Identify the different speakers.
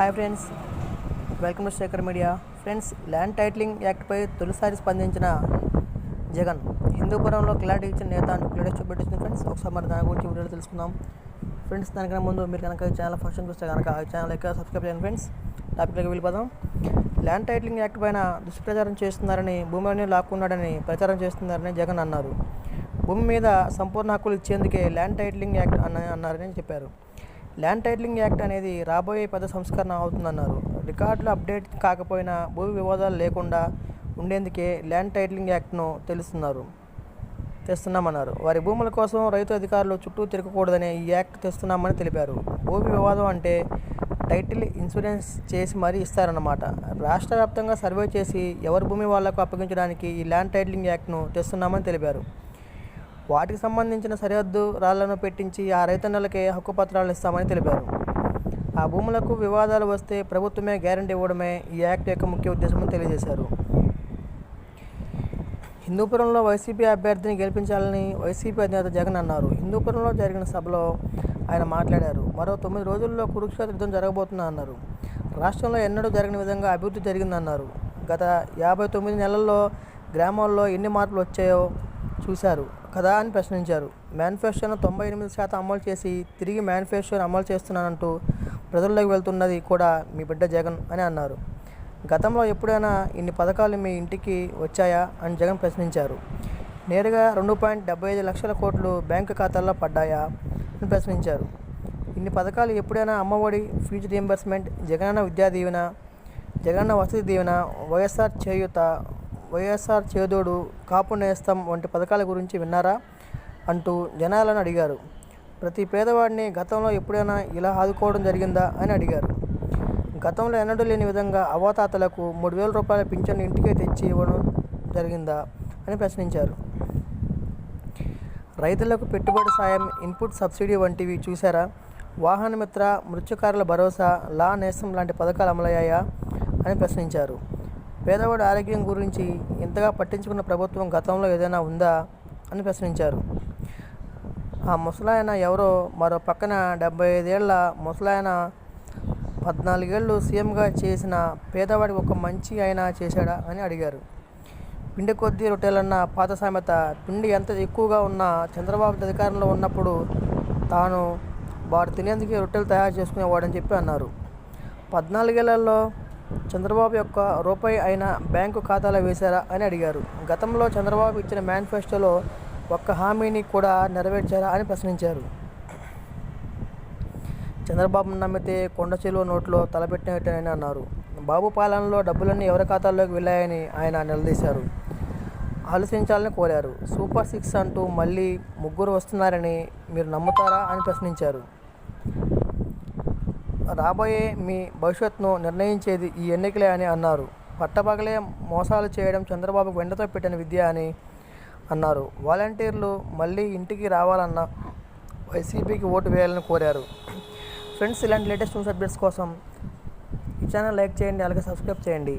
Speaker 1: Hi friends, welcome to Shekhar media. Friends, land titling యాక్ట్పై తొలిసారి స్పందించిన జగన్ హిందూపురంలో క్లారిటీ ఇచ్చిన నేత అంటూ క్లారిటీ చూపెట్టింది. ఫ్రెండ్స్, ఒకసారి మరి దాని గురించి వీడియోలో తెలుసుకుందాం. ఫ్రెండ్స్, దానికన్నా ముందు మీరు కనుక ఈ ఛానల్ ఫస్ట్ టైం చూస్తే కనుక ఈ ఛానల్ యొక్క సబ్స్క్రైబ్ చేయండి. ఫ్రెండ్స్, టాపిక్లోకి వెళ్ళిపోదాం. ల్యాండ్ టైటిలింగ్ యాక్ట్ పైన దుష్ప్రచారం చేస్తున్నారని, భూమిని లాక్కున్నాడని ప్రచారం చేస్తున్నారని జగన్ అన్నారు. భూమి మీద సంపూర్ణ హక్కులు ఇచ్చేందుకే ల్యాండ్ టైటిలింగ్ యాక్ట్ అన్నారని చెప్పారు. ల్యాండ్ టైటిలింగ్ యాక్ట్ అనేది రాబోయే పెద్ద సంస్కరణ అవుతుందన్నారు. రికార్డులు అప్డేట్ కాకపోయినా భూ వివాదాలు లేకుండా ఉండేందుకే ల్యాండ్ టైటిలింగ్ యాక్ట్ను తెస్తున్నామన్నారు. వారి భూముల కోసం రైతు అధికారులు చుట్టూ తిరగకూడదని ఈ యాక్ట్ తెస్తున్నామని తెలిపారు. భూమి వివాదం అంటే టైటిల్ ఇన్సూరెన్స్ చేసి మరీ ఇస్తారన్నమాట. రాష్ట్ర వ్యాప్తంగా సర్వే చేసి ఎవరి భూమి వాళ్లకు అప్పగించడానికి ఈ ల్యాండ్ టైటిలింగ్ యాక్ట్ను తెస్తున్నామని తెలిపారు. వాటికి సంబంధించిన సరిహద్దు రాళ్లను పెట్టించి ఆ రైతన్నలకే హక్కు పత్రాలు ఇస్తామని తెలిపారు. ఆ భూములకు వివాదాలు వస్తే ప్రభుత్వమే గ్యారెంటీ ఇవ్వడమే ఈ యాక్ట్ యొక్క ముఖ్య ఉద్దేశమని తెలియజేశారు. హిందూపురంలో వైసీపీ అభ్యర్థిని గెలిపించాలని వైసీపీ అధినేత జగన్ అన్నారు. హిందూపురంలో జరిగిన సభలో ఆయన మాట్లాడారు. మరో 9 రోజుల్లో కురుక్షేత్ర యుద్ధం జరగబోతుందన్నారు. రాష్ట్రంలో ఎన్నడూ జరగని విధంగా అభివృద్ధి జరిగిందన్నారు. గత 59 నెలల్లో గ్రామాల్లో ఎన్ని మార్పులు వచ్చాయో చూశారు కదా అని ప్రశ్నించారు. మేనిఫెస్టోను 98% అమలు చేసి తిరిగి మేనిఫెస్టోను అమలు చేస్తున్నానంటూ ప్రజల్లోకి వెళ్తున్నది కూడా మీ బిడ్డ జగన్ అని అన్నారు. గతంలో ఎప్పుడైనా ఇన్ని పథకాలు మీ ఇంటికి వచ్చాయా అని జగన్ ప్రశ్నించారు. నేరుగా 2.75 లక్షల కోట్లు బ్యాంకు ఖాతాల్లో పడ్డాయా అని ప్రశ్నించారు. ఇన్ని పథకాలు ఎప్పుడైనా అమ్మఒడి, ఫీజు రీయింబర్స్మెంట్, జగనన్న విద్యా దీవెన, జగనన్న వసతి దీవెన, వైఎస్ఆర్ చేయూత, వైఎస్ఆర్ చేదోడు, కాపు నేస్తం వంటి పథకాల గురించి విన్నారా అంటూ జనాలను అడిగారు. ప్రతి పేదవాడిని గతంలో ఎప్పుడైనా ఇలా ఆదుకోవడం జరిగిందా అని అడిగారు. గతంలో ఎన్నడూ లేని విధంగా అవ్వాతాతలకు 3,000 రూపాయల పింఛను ఇంటికే తెచ్చి ఇవ్వడం జరిగిందా అని ప్రశ్నించారు. రైతులకు పెట్టుబడి సాయం, ఇన్పుట్ సబ్సిడీ వంటివి చూశారా? వాహన మిత్ర, మృత్యుకారుల భరోసా, లా నేస్తం లాంటి పథకాలు అమలయ్యాయా అని ప్రశ్నించారు. పేదవాడి ఆరోగ్యం గురించి ఇంతగా పట్టించుకున్న ప్రభుత్వం గతంలో ఏదైనా ఉందా అని ప్రశ్నించారు. ఆ ముసలాయన ఎవరో, మరో పక్కన 75 ఏళ్ల ముసలాయన 14 ఏళ్ళు సీఎంగా చేసిన పేదవాడికి ఒక మంచి అయినా చేశాడా అని అడిగారు. పిండి కొద్దీ రొట్టెలన్న పాత సామెత, పిండి ఎంత ఎక్కువగా ఉన్నా చంద్రబాబు అధికారంలో ఉన్నప్పుడు తాను వాడు తినేందుకు రొట్టెలు తయారు చేసుకునేవాడని చెప్పి అన్నారు. 14 ఏళ్లలో చంద్రబాబు యొక్క రూపాయి అయినా బ్యాంకు ఖాతాలో వేశారా అని అడిగారు. గతంలో చంద్రబాబు ఇచ్చిన మేనిఫెస్టోలో ఒక్క హామీని కూడా నెరవేర్చారా అని ప్రశ్నించారు. చంద్రబాబును నమ్మితే కొండ చెలువ నోట్లో తలపెట్టినట్టని అన్నారు. బాబు పాలనలో డబ్బులన్నీ ఎవరి ఖాతాల్లోకి వెళ్ళాయని ఆయన నిలదీశారు. ఆలోచించాలని కోరారు. సూపర్ 6 అంటూ మళ్ళీ 3 వస్తున్నారని మీరు నమ్ముతారా అని ప్రశ్నించారు. రాబోయే మీ భవిష్యత్తును నిర్ణయించేది ఈ ఎన్నికలే అని అన్నారు. పట్టపగలే మోసాలు చేయడం చంద్రబాబుకు వెంటతో పెట్టిన విద్య అని అన్నారు. వాలంటీర్లు మళ్ళీ ఇంటికి రావాలన్న వైసీపీకి ఓటు వేయాలని కోరారు. ఫ్రెండ్స్, ఇలాంటి లేటెస్ట్ న్యూస్ అప్డేట్స్ కోసం ఈ ఛానల్ లైక్ చేయండి, అలాగే సబ్స్క్రైబ్ చేయండి.